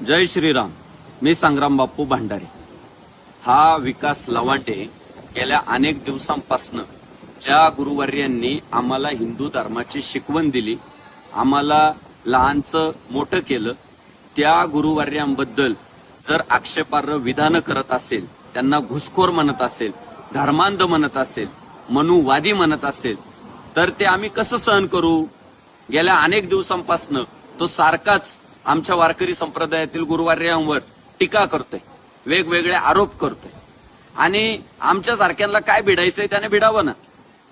जय श्रीराम. मी संग्राम बापू भांडारे. हा विकास लवांडे गेल्या अनेक दिवसांपासून ज्या गुरुवर्यांनी आम्हाला हिंदू धर्माची शिकवण दिली, आम्हाला लहानचं मोठं केलं, त्या गुरुवर्यांबद्दल जर आक्षेपार्ह विधानं करत असेल, त्यांना घुसखोर म्हणत असेल, धर्मांध म्हणत असेल, मनुवादी म्हणत असेल, तर ते आम्ही कसं सहन करू? गेल्या अनेक दिवसांपासून तो सारखाच आमच्या वारकरी संप्रदायातील गुरुवर्यांवर टीका करतोय, वेगवेगळे आरोप करतोय. आणि आमच्या सारख्यांना काय भिडायचंय त्याने भिडावं ना,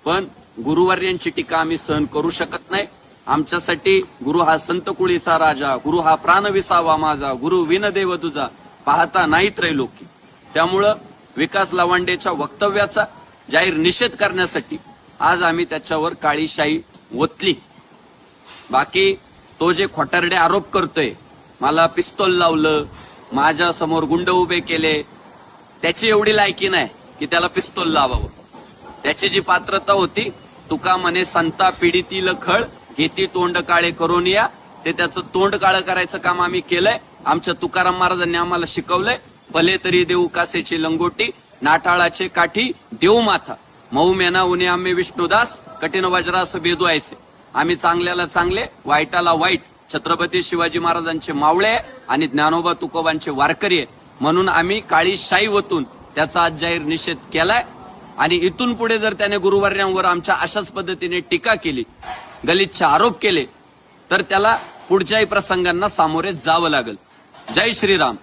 पण गुरुवर्यांची टीका आम्ही सहन करू शकत नाही. आमच्यासाठी गुरु हा संत कुळीचा राजा, गुरु हा प्राण विसावा माझा, गुरु विनदेव तुझा, पाहता नाही त्रैलोकी. त्यामुळं विकास लवांडेच्या वक्तव्याचा जाहीर निषेध करण्यासाठी आज आम्ही त्याच्यावर काळी शाई ओतली. बाकी तो जे खोटारडे आरोप करतोय, मला पिस्तोल लावलं, माझ्या समोर गुंड उभे केले, त्याची एवढी लायकी नाही की त्याला पिस्तोल लावावं. त्याची जी पात्रता होती, तुका म्हणे संता पिढीतील खळ घेती तोंड काळे करून या, ते त्याचं तोंड काळं करायचं काम आम्ही केलंय. आमच्या तुकाराम महाराजांनी आम्हाला शिकवलंय, भले तरी देऊ कासेची लंगोटी, नाठाळाचे काठी देऊ माथा, मऊ मेना उन्हे आम्ही विष्णुदास, कठीण वज्रास बेदू ऐसे. आम्ही चांगल्याला चांगले, वाईटाला वाईट, छत्रपती शिवाजी महाराजांचे मावळे आणि ज्ञानोबा तुकोबांचे वारकरी आहे, म्हणून आम्ही काळी शाई वतून त्याचा आज जाहीर निषेध केलाय. आणि इथून पुढे जर त्याने गुरुवर्यांवर आमच्या अशाच पद्धतीने टीका केली, गलिच्छ आरोप केले, तर त्याला पुढच्याही प्रसंगांना सामोरे जावं लागेल. जय श्रीराम.